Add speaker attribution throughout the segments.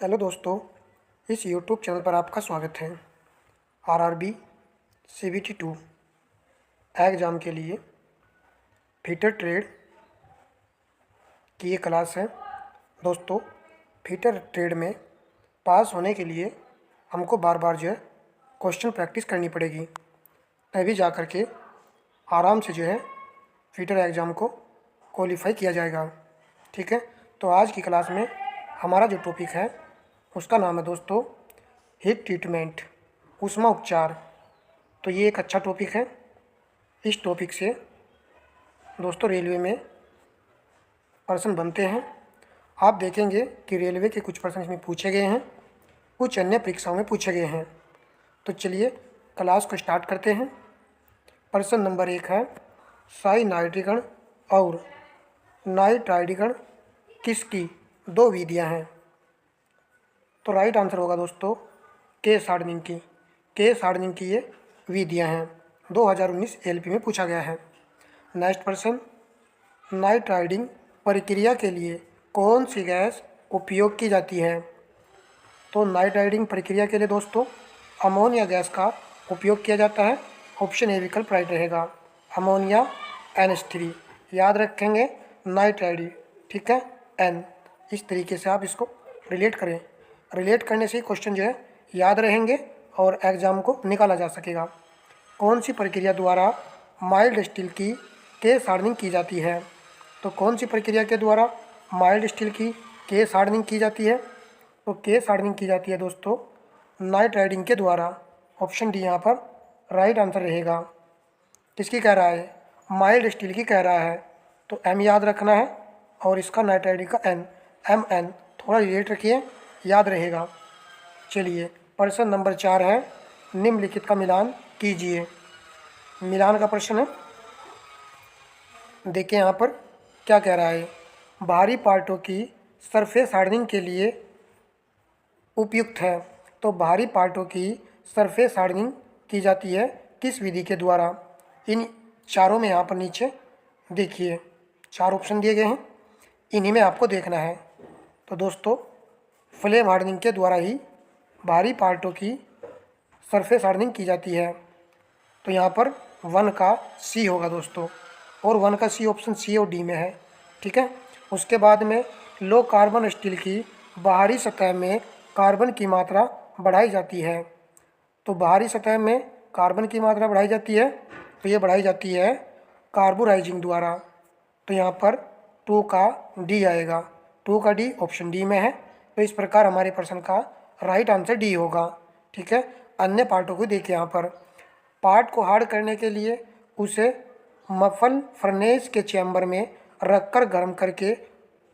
Speaker 1: Hello दोस्तों, इस YouTube channel पर आपका स्वागत है। आरआरबी सीबीटी 2 एग्ज़ाम के लिए फीटर ट्रेड की ये क्लास है। दोस्तों, फीटर ट्रेड में पास होने के लिए हमको बार बार जो है क्वेश्चन प्रैक्टिस करनी पड़ेगी, तभी जा कर के आराम से जो है फीटर एग्ज़ाम को क्वालिफाई किया जाएगा। ठीक है, तो आज की क्लास में हमारा जो टॉपिक है उसका नाम है दोस्तों हीट ट्रीटमेंट, ऊष्मा उपचार। तो ये एक अच्छा टॉपिक है। इस टॉपिक से दोस्तों रेलवे में प्रश्न बनते हैं। आप देखेंगे कि रेलवे के कुछ प्रश्न इसमें पूछे गए हैं, कुछ अन्य परीक्षाओं में पूछे गए हैं। तो चलिए क्लास को स्टार्ट करते हैं। प्रश्न नंबर 1 है, साई नाइट्रीकरण और नाइट्राइडीकरण किसकी दो विधियां हैं? तो राइट आंसर होगा दोस्तों केस हार्डनिंग की। केस हार्डनिंग की ये विधियां हैं, 2019 एलपी में पूछा गया है। नेक्स्ट प्रश्न, नाइट्राइडिंग प्रक्रिया के लिए कौन सी गैस उपयोग की जाती है? तो नाइट्राइडिंग प्रक्रिया के लिए दोस्तों अमोनिया गैस का उपयोग किया जाता है। ऑप्शन ए विकल्प राइट रहेगा, अमोनिया NH3। याद रखेंगे नाइट्राइडी, ठीक है, N। इस तरीके से आप इसको रिलेट करें। रिलेट करने से ही क्वेश्चन जो है याद रहेंगे और एग्ज़ाम को निकाला जा सकेगा। कौन सी प्रक्रिया द्वारा माइल्ड स्टील की केस हार्डनिंग की जाती है? तो कौन सी प्रक्रिया के द्वारा माइल्ड स्टील की केस हार्डनिंग की जाती है? तो केस हार्डनिंग की जाती है दोस्तों नाइट्राइडिंग के द्वारा। ऑप्शन डी यहाँ पर राइट आंसर रहेगा। किसकी कह रहा है? माइल्ड स्टील की कह रहा है। तो M याद रखना है और इसका नाइट्राइडिंग का N, MN थोड़ा रिलेट रखिए, याद रहेगा। चलिए प्रश्न नंबर 4 है, निम्नलिखित का मिलान कीजिए। मिलान का प्रश्न है, देखिए यहाँ पर क्या कह रहा है। बाहरी पार्टों की सरफेस हार्डनिंग के लिए उपयुक्त है। तो बाहरी पार्टों की सरफेस हार्डनिंग की जाती है किस विधि के द्वारा? इन चारों में यहाँ पर नीचे देखिए 4 ऑप्शन दिए गए हैं, इन्हीं में आपको देखना है। तो दोस्तों फ्लेम हार्डनिंग के द्वारा ही बाहरी पार्टों की सरफेस हार्डनिंग की जाती है। तो यहाँ पर 1 का C होगा दोस्तों, और 1 का C ऑप्शन C और D में है। ठीक है, उसके बाद में लो कार्बन स्टील की बाहरी सतह में कार्बन की मात्रा बढ़ाई जाती है। तो बाहरी सतह में कार्बन की मात्रा बढ़ाई जाती है, तो ये बढ़ाई जाती है कार्बोराइजिंग द्वारा। तो यहाँ पर 2 का D आएगा। 2 का D ऑप्शन डी में है। तो इस प्रकार हमारे प्रश्न का राइट आंसर डी होगा। ठीक है, अन्य पार्टों को देखिए। यहाँ पर पार्ट को हार्ड करने के लिए उसे मफल फर्नेस के चैम्बर में रखकर गर्म करके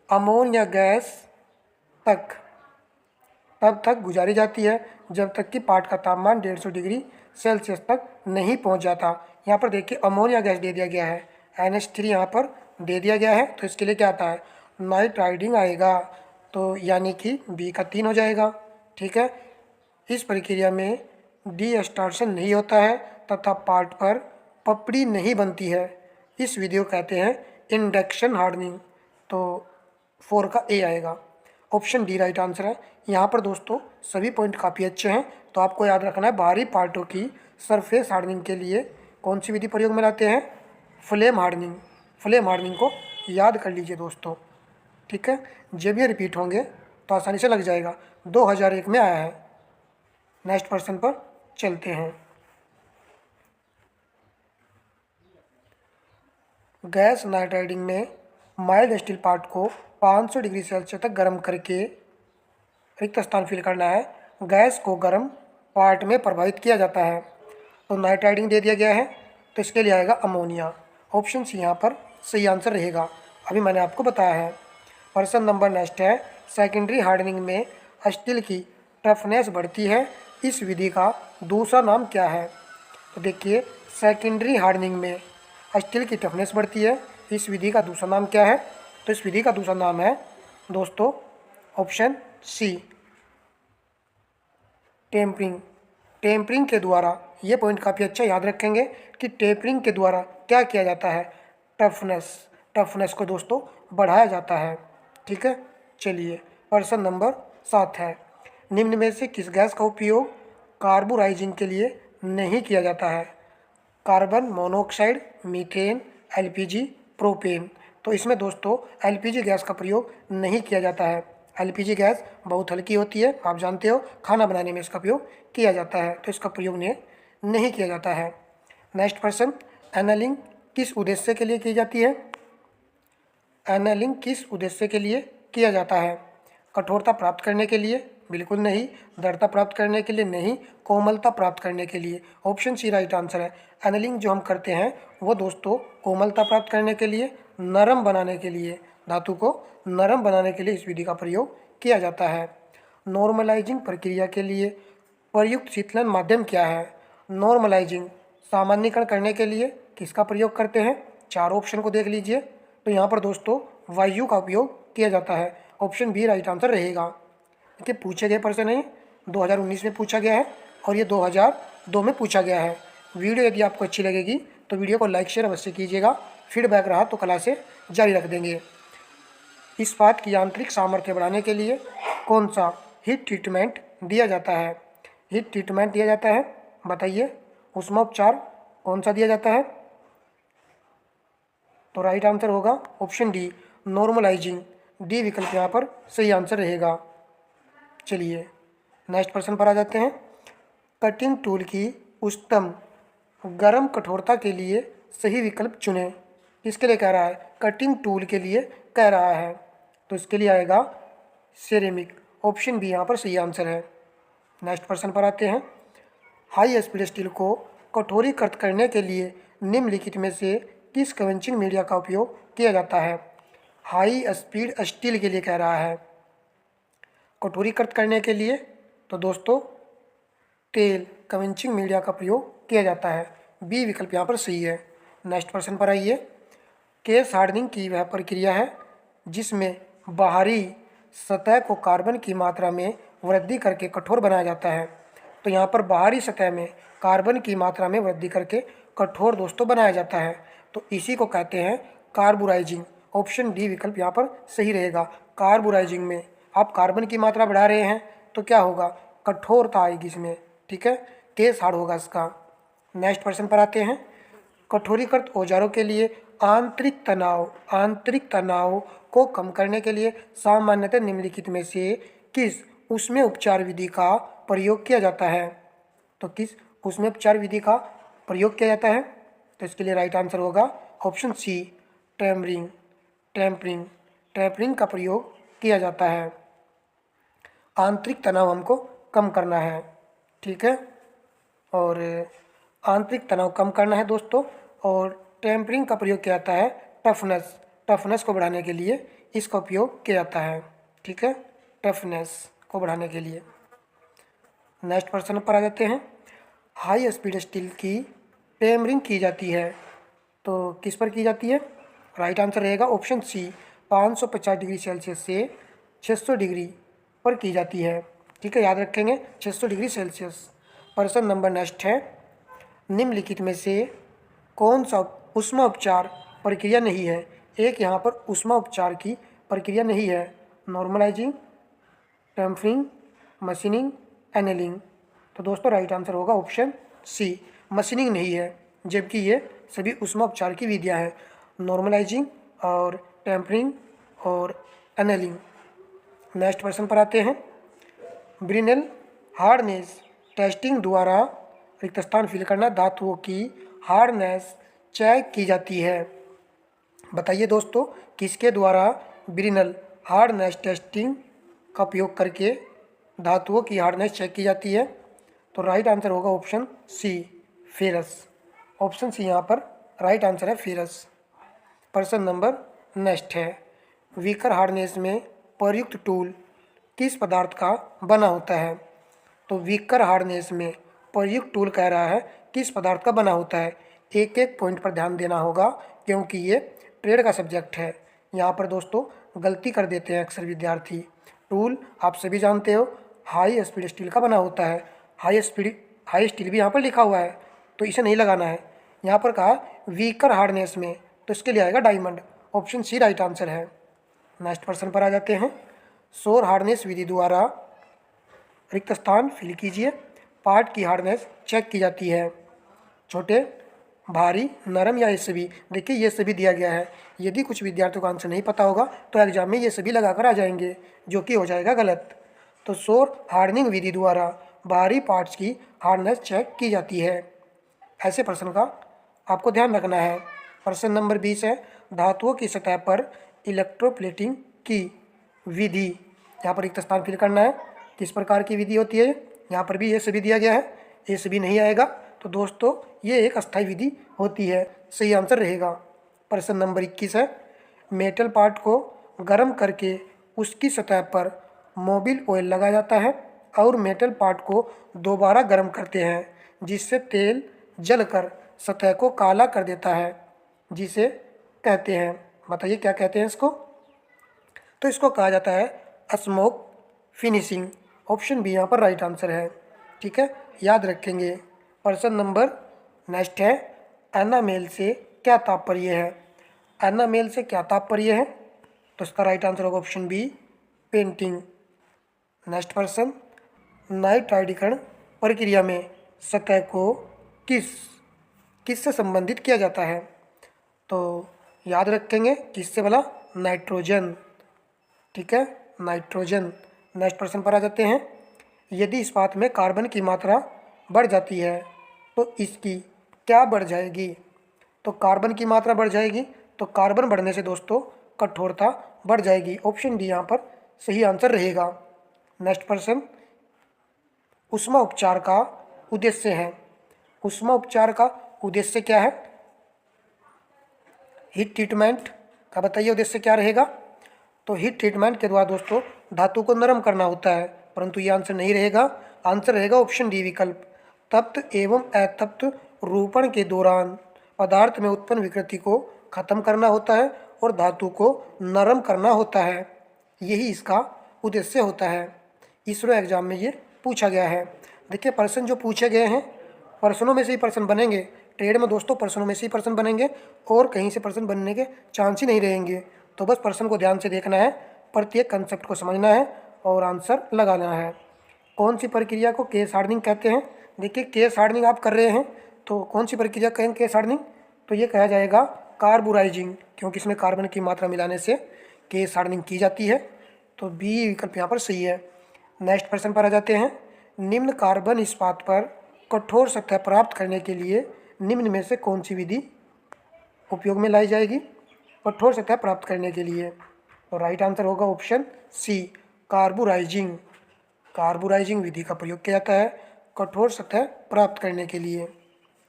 Speaker 1: अमोनिया गैस तक तब तक गुजारी जाती है जब तक कि पार्ट का तापमान 150 डिग्री सेल्सियस तक नहीं पहुंच जाता। यहाँ पर देखिए अमोनिया गैस दे दिया गया है, NH3 यहाँ पर दे दिया गया है। तो इसके लिए क्या आता है? नाइट्राइडिंग आएगा। तो यानी कि बी का 3 हो जाएगा। ठीक है, इस प्रक्रिया में डीस्टार्शन नहीं होता है तथा पार्ट पर पपड़ी नहीं बनती है। इस विधि को कहते हैं इंडक्शन हार्डनिंग। तो 4 का ए आएगा। ऑप्शन डी राइट आंसर है। यहाँ पर दोस्तों सभी पॉइंट काफ़ी अच्छे हैं, तो आपको याद रखना है बाहरी पार्टों की सरफेस हार्डनिंग के लिए कौन सी विधि प्रयोग में लाते हैं? Flame hardening. फ्लेम हार्डनिंग को याद कर लीजिए दोस्तों। ठीक है, जब ये रिपीट होंगे तो आसानी से लग जाएगा। 2001 में आया है। नेक्स्ट प्रश्न पर चलते हैं। गैस नाइट्राइडिंग में माइल्ड स्टील पार्ट को 500 डिग्री सेल्सियस तक गर्म करके रिक्त स्थान फिल करना है। गैस को गर्म पार्ट में प्रवाहित किया जाता है। तो नाइट्राइडिंग दे दिया गया है, तो इसके लिए आएगा अमोनिया। ऑप्शन सी यहाँ पर सही आंसर रहेगा, अभी मैंने आपको बताया है। प्रश्न नंबर नेक्स्ट है, सेकेंडरी हार्डनिंग में स्टील की टफनेस बढ़ती है, इस विधि का दूसरा नाम क्या है? तो देखिए सेकेंडरी हार्डनिंग में स्टील की टफनेस बढ़ती है, इस विधि का दूसरा नाम क्या है? तो इस विधि का दूसरा नाम है दोस्तों ऑप्शन सी, टेम्परिंग। टेम्परिंग के द्वारा, ये पॉइंट काफ़ी अच्छा याद रखेंगे कि टेम्परिंग के द्वारा क्या किया जाता है? टफनेस को दोस्तों बढ़ाया जाता है। ठीक है, चलिए प्रश्न नंबर 7 है। निम्न में से किस गैस का उपयोग कार्बोराइजिंग के लिए नहीं किया जाता है? Carbon monoxide, methane, LPG, propane. तो इसमें दोस्तों एलपीजी गैस का प्रयोग नहीं किया जाता है। एलपीजी गैस बहुत हल्की होती है, आप जानते हो, खाना बनाने में इसका प्रयोग किया जाता है, तो इसका प्रयोग नहीं किया जाता है। नेक्स्ट प्रश्न, एनलिंग किस उद्देश्य के लिए की जाती है? एनलिंग किस उद्देश्य के लिए किया जाता है? कठोरता प्राप्त करने के लिए? बिल्कुल नहीं। दृढ़ता प्राप्त करने के लिए? नहीं। कोमलता प्राप्त करने के लिए? ऑप्शन सी राइट आंसर है। एनलिंग जो हम करते हैं वो दोस्तों कोमलता प्राप्त करने के लिए, नरम बनाने के लिए, धातु को नरम बनाने के लिए इस विधि का प्रयोग किया जाता है। नॉर्मलाइजिंग प्रक्रिया के लिए प्रयुक्त शीतलन माध्यम क्या है? नॉर्मलाइजिंग सामान्यीकरण करने के लिए किसका प्रयोग करते हैं? 4 ऑप्शन को देख लीजिए। तो यहाँ पर दोस्तों वायु का उपयोग किया जाता है। ऑप्शन बी राइट आंसर रहेगा। देखिए पूछे गए प्रश्न है, 2019 में पूछा गया है और ये 2002 में पूछा गया है। वीडियो यदि आपको अच्छी लगेगी तो वीडियो को लाइक शेयर अवश्य कीजिएगा। फीडबैक रहा तो क्लासे जारी रख देंगे। इस्पात की यांत्रिक सामर्थ्य बढ़ाने के लिए कौन सा हीट ट्रीटमेंट दिया जाता है? हीट ट्रीटमेंट दिया जाता है, बताइए। ऊष्मोपचार कौन सा दिया जाता है? तो राइट आंसर होगा ऑप्शन डी, नॉर्मलाइजिंग। डी विकल्प यहाँ पर सही आंसर रहेगा। चलिए नेक्स्ट प्रश्न पर आ जाते हैं। कटिंग टूल की उच्चतम गर्म कठोरता के लिए सही विकल्प चुनें। किसके लिए कह रहा है? कटिंग टूल के लिए कह रहा है, तो इसके लिए आएगा सेरेमिक। ऑप्शन बी यहाँ पर सही आंसर है। नेक्स्ट प्रश्न पर आते हैं। हाई स्पीड स्टील को कठोरीकृत करने के लिए निम्नलिखित में से किस कन्वेंशिंग मीडिया का उपयोग किया जाता है? हाई स्पीड स्टील के लिए कह रहा है कठोरीकृत करने के लिए, तो दोस्तों तेल कन्वेंशिंग मीडिया का प्रयोग किया जाता है। बी विकल्प यहाँ पर सही है। नेक्स्ट प्रश्न पर आइए। केस हार्डनिंग की वह प्रक्रिया है जिसमें बाहरी सतह को कार्बन की मात्रा में वृद्धि करके कठोर बनाया जाता है। तो यहाँ पर बाहरी सतह में कार्बन की मात्रा में वृद्धि करके कठोर दोस्तों बनाया जाता है, तो इसी को कहते हैं कार्बोराइजिंग। ऑप्शन डी विकल्प यहाँ पर सही रहेगा। कार्बोराइजिंग में आप कार्बन की मात्रा बढ़ा रहे हैं तो क्या होगा? कठोरता आएगी इसमें, ठीक है, केस हार्ड होगा इसका। नेक्स्ट प्रश्न पर आते हैं। कठोरीकृत औजारों के लिए आंतरिक तनाव को कम करने के लिए सामान्यतः निम्नलिखित में से किस ऊष्मीय उपचार विधि का प्रयोग किया जाता है? तो किस ऊष्मीय उपचार विधि का प्रयोग किया जाता है? तो इसके लिए राइट आंसर होगा ऑप्शन सी, टेम्परिंग का प्रयोग किया जाता है। आंतरिक तनाव हमको कम करना है, ठीक है, और आंतरिक तनाव कम करना है दोस्तों। और टेम्परिंग का प्रयोग किया जाता है टफनेस को बढ़ाने के लिए इसका उपयोग किया जाता है, ठीक है, टफनेस को बढ़ाने के लिए। नेक्स्ट प्रश्न पर आ जाते हैं। हाई स्पीड स्टील की टेम्परिंग की जाती है, तो किस पर की जाती है? राइट आंसर रहेगा ऑप्शन सी, 550 डिग्री सेल्सियस से 600 डिग्री पर की जाती है, ठीक है, याद रखेंगे 600 डिग्री सेल्सियस। प्रश्न नंबर नेक्स्ट है। निम्नलिखित में से कौन सा ऊष्मा उपचार प्रक्रिया नहीं है? एक यहाँ पर ऊष्मा उपचार की प्रक्रिया नहीं है। Normalizing, tempering, machining, annealing. तो दोस्तों राइट आंसर होगा ऑप्शन सी, मशीनिंग नहीं है, जबकि ये सभी ऊष्मा उपचार की विधियाँ हैं, नॉर्मलाइजिंग और टेम्परिंग और एनेलिंग। नेक्स्ट प्रश्न पर आते हैं। ब्रिनेल हार्डनेस टेस्टिंग द्वारा रिक्त स्थान फिल करना धातुओं की हार्डनेस चेक की जाती है। बताइए दोस्तों किसके द्वारा ब्रिनेल हार्डनेस टेस्टिंग का उपयोग करके धातुओं की हार्डनेस चेक की जाती है? तो राइट आंसर होगा option C, ferrous. Option C यहाँ पर राइट आंसर है, फेरस। प्रश्न नंबर नेक्स्ट है। वीकर हार्डनेस में प्रयुक्त टूल किस पदार्थ का बना होता है? तो वीकर हार्डनेस में प्रयुक्त टूल कह रहा है किस पदार्थ का बना होता है? एक एक पॉइंट पर ध्यान देना होगा क्योंकि ये ट्रेड का सब्जेक्ट है। यहाँ पर दोस्तों गलती कर देते हैं अक्सर विद्यार्थी। टूल आप सभी जानते हो हाई स्पीड स्टील का बना होता है। हाई स्टील भी यहाँ पर लिखा हुआ है तो इसे नहीं लगाना है। यहाँ पर कहा वीकर हार्डनेस में, तो इसके लिए आएगा diamond. Option C right answer है। नेक्स्ट प्रश्न पर आ जाते हैं। सौर हार्डनेस विधि द्वारा रिक्त स्थान फिल कीजिए। पार्ट की हार्डनेस चेक की जाती है। छोटे, भारी, नरम या ये सभी। देखिए ये सभी दिया गया है। यदि कुछ विद्यार्थियों का आंसर नहीं पता होगा तो एग्जाम में ये सभी लगाकर आ जाएंगे, जो कि हो जाएगा गलत। तो सौर हार्डनिंग विधि द्वारा बाहरी पार्ट्स की हार्डनेस चेक की जाती है। ऐसे प्रश्न का आपको ध्यान रखना है। प्रश्न नंबर 20 है, धातुओं की सतह पर इलेक्ट्रोप्लेटिंग की विधि। यहाँ पर रिक्त स्थान फिल करना है। किस प्रकार की विधि होती है? यहाँ पर भी ये सभी दिया गया है, ये सभी नहीं आएगा। तो दोस्तों ये एक अस्थायी विधि होती है, सही आंसर रहेगा। प्रश्न नंबर 21 है, मेटल पार्ट को गर्म करके उसकी सतह पर मोबिल ऑयल लगाया जाता है और मेटल पार्ट को दोबारा गर्म करते हैं, जिससे तेल जलकर सतह को काला कर देता है, जिसे कहते हैं, बताइए क्या कहते हैं इसको? तो इसको कहा जाता है स्मोक फिनिशिंग। ऑप्शन बी यहाँ पर राइट आंसर है। ठीक है, याद रखेंगे। प्रश्न नंबर नेक्स्ट है, एनामेल से क्या तात्पर्य है? एनामेल से क्या तात्पर्य है? तो इसका राइट आंसर होगा ऑप्शन बी, पेंटिंग। नेक्स्ट प्रश्न, नाइट्राइडीकरण प्रक्रिया में सतह को किससे संबंधित किया जाता है? तो याद रखेंगे किससे भला? नाइट्रोजन। ठीक है, नाइट्रोजन। नेक्स्ट प्रश्न पर आ जाते हैं, यदि इस्पात में कार्बन की मात्रा बढ़ जाती है तो इसकी क्या बढ़ जाएगी? तो कार्बन की मात्रा बढ़ जाएगी, तो कार्बन बढ़ने से दोस्तों कठोरता बढ़ जाएगी। ऑप्शन डी यहाँ पर सही आंसर रहेगा। नेक्स्ट प्रश्न, ऊष्मा उपचार का उद्देश्य है। ऊष्मा उपचार का उद्देश्य क्या है? हीट ट्रीटमेंट का बताइए उद्देश्य क्या रहेगा? तो हीट ट्रीटमेंट के द्वारा दोस्तों धातु को नरम करना होता है, परंतु ये आंसर नहीं रहेगा। आंसर रहेगा ऑप्शन डी विकल्प, तप्त एवं अतप्त रूपण के दौरान पदार्थ में उत्पन्न विकृति को खत्म करना होता है और धातु को नरम करना होता है। यही इसका उद्देश्य होता है। इसरो एग्जाम में ये पूछा गया है। देखिए प्रश्न जो पूछे गए हैं, प्रश्नों में से ही प्रश्न बनेंगे। ट्रेड में दोस्तों प्रश्नों में से ही प्रश्न बनेंगे और कहीं से प्रश्न बनने के चांस ही नहीं रहेंगे। तो बस प्रश्न को ध्यान से देखना है, प्रत्येक कंसेप्ट को समझना है और आंसर लगाना है। कौन सी प्रक्रिया को केस हार्डनिंग कहते हैं? देखिए केस हार्डनिंग आप कर रहे हैं तो कौन सी प्रक्रिया कहेंगे केस हार्डनिंग? तो ये कहा जाएगा कार्बोराइजिंग, क्योंकि इसमें कार्बन की मात्रा मिलाने से केस हार्डनिंग की जाती है। तो बी विकल्प यहाँ पर सही है। नेक्स्ट प्रश्न पर आ जाते हैं, निम्न कार्बन इस्पात पर कठोर सतह प्राप्त करने के लिए निम्न में से कौन सी विधि उपयोग में लाई जाएगी कठोर सतह प्राप्त करने के लिए? तो राइट आंसर होगा ऑप्शन सी, कार्बोराइजिंग। कार्बोराइजिंग विधि का प्रयोग किया जाता है कठोर सतह प्राप्त करने के लिए।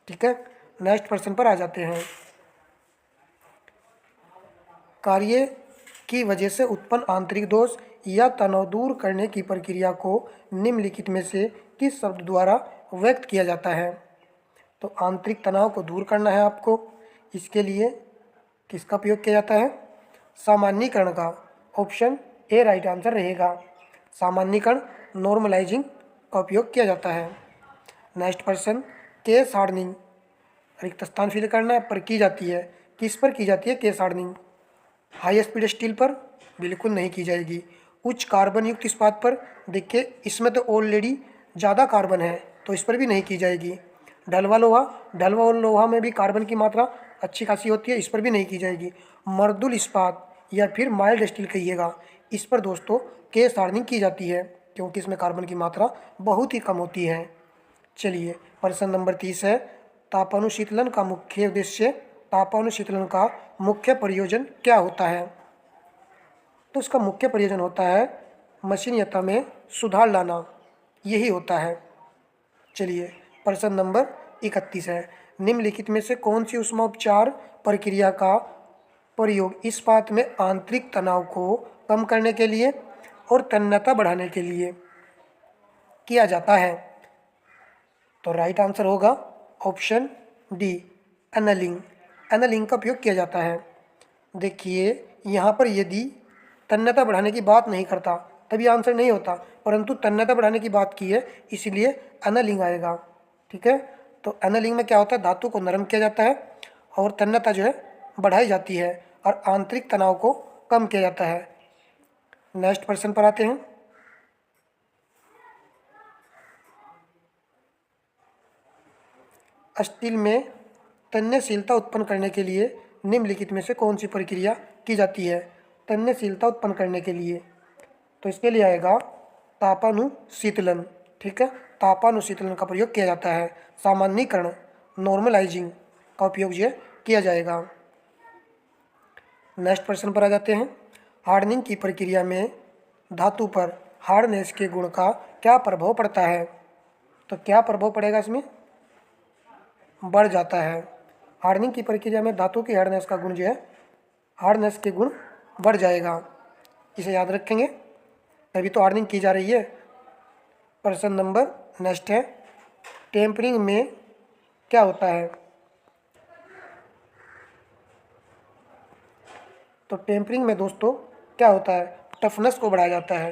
Speaker 1: ठीक है, नेक्स्ट प्रश्न पर आ जाते हैं, कार्य की वजह से उत्पन्न आंतरिक दोष या तनाव दूर करने की प्रक्रिया को निम्नलिखित में से किस शब्द द्वारा व्यक्त किया जाता है? तो आंतरिक तनाव को दूर करना है आपको, इसके लिए किसका प्रयोग किया जाता है? सामान्यीकरण का। ऑप्शन ए राइट आंसर रहेगा। सामान्यीकरण नॉर्मलाइजिंग का उपयोग किया जाता है। नेक्स्ट प्रश्न, केस हार्डनिंग रिक्त स्थान फिल करना है पर की जाती है। किस पर की जाती है case hardening? High speed steel पर? बिल्कुल नहीं की जाएगी। उच्च कार्बन युक्त इस्पात पर? देखिए इसमें तो ऑलरेडी ज़्यादा कार्बन है तो इस पर भी नहीं की जाएगी। ढलवा लोहा? ढलवा लोहा में भी कार्बन की मात्रा अच्छी खासी होती है, इस पर भी नहीं की जाएगी। मर्दुल इस्पात या फिर माइल्ड स्टील कहिएगा, इस पर दोस्तों केस हार्डनिंग की जाती है क्योंकि इसमें कार्बन की मात्रा बहुत ही कम होती है। चलिए प्रश्न नंबर 30 है, तापानुशीतलन का मुख्य उद्देश्य, तापानुशीतलन का मुख्य प्रयोजन क्या होता है? तो इसका मुख्य प्रयोजन होता है मशीनियता में सुधार लाना, यही होता है। चलिए प्रश्न नंबर 31 है, निम्नलिखित में से कौन सी ऊष्मा उपचार प्रक्रिया का प्रयोग इस्पात में आंतरिक तनाव को कम करने के लिए और तन्यता बढ़ाने के लिए किया जाता है? तो राइट आंसर होगा ऑप्शन डी, एनलिंग। एनलिंग का उपयोग किया जाता है। देखिए यहाँ पर यदि तन्यता बढ़ाने की बात नहीं करता तभी आंसर नहीं होता, परंतु तन्यता बढ़ाने की बात की है इसलिए एनलिंग आएगा। ठीक है, तो एनलिंग में क्या होता है, धातु को नरम किया जाता है और तन्यता जो है बढ़ाई जाती है और आंतरिक तनाव को कम किया जाता है। नेक्स्ट प्रश्न पर आते हैं, स्टील में तन्यशीलता उत्पन्न करने के लिए निम्नलिखित में से कौन सी प्रक्रिया की जाती है? तन्यशीलता उत्पन्न करने के लिए तो इसके लिए आएगा तापानुशीतलन। ठीक है, तापानुशीतलन का प्रयोग किया जाता है। सामान्यीकरण नॉर्मलाइजिंग का उपयोग ये किया जाएगा। नेक्स्ट प्रश्न पर आ जाते हैं। हार्डनिंग की प्रक्रिया में धातु पर हार्डनेस के गुण का क्या प्रभाव पड़ता है? तो क्या प्रभाव पड़ेगा इसमें? बढ़ जाता है। हार्डनिंग की प्रक्रिया में धातु की हार्डनेस का गुण जो है, हार्डनेस के गुण बढ़ जाएगा। इसे याद रखेंगे, अभी तो हार्डनिंग की जा रही है। प्रश्न नंबर नेक्स्ट है, टेम्परिंग में क्या होता है? तो टेम्परिंग में दोस्तों क्या होता है? टफनेस को बढ़ाया जाता है।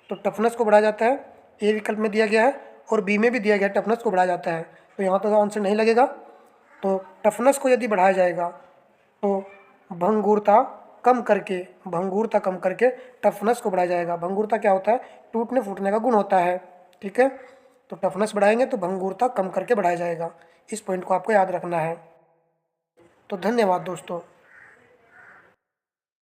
Speaker 1: तो टफनेस को बढ़ाया जाता है, ए विकल्प में दिया गया है और बी में भी दिया गया है टफनेस को बढ़ाया जाता है। तो यहाँ तो आंसर नहीं लगेगा। तो टफनेस को यदि बढ़ाया जाएगा तो भंगुरता कम करके टफनेस को बढ़ाया जाएगा। भंगुरता क्या होता है? टूटने फूटने का गुण होता है। ठीक है, तो टफनेस बढ़ाएंगे तो भंगुरता कम करके बढ़ाया जाएगा। इस पॉइंट को आपको याद रखना है। तो धन्यवाद दोस्तों।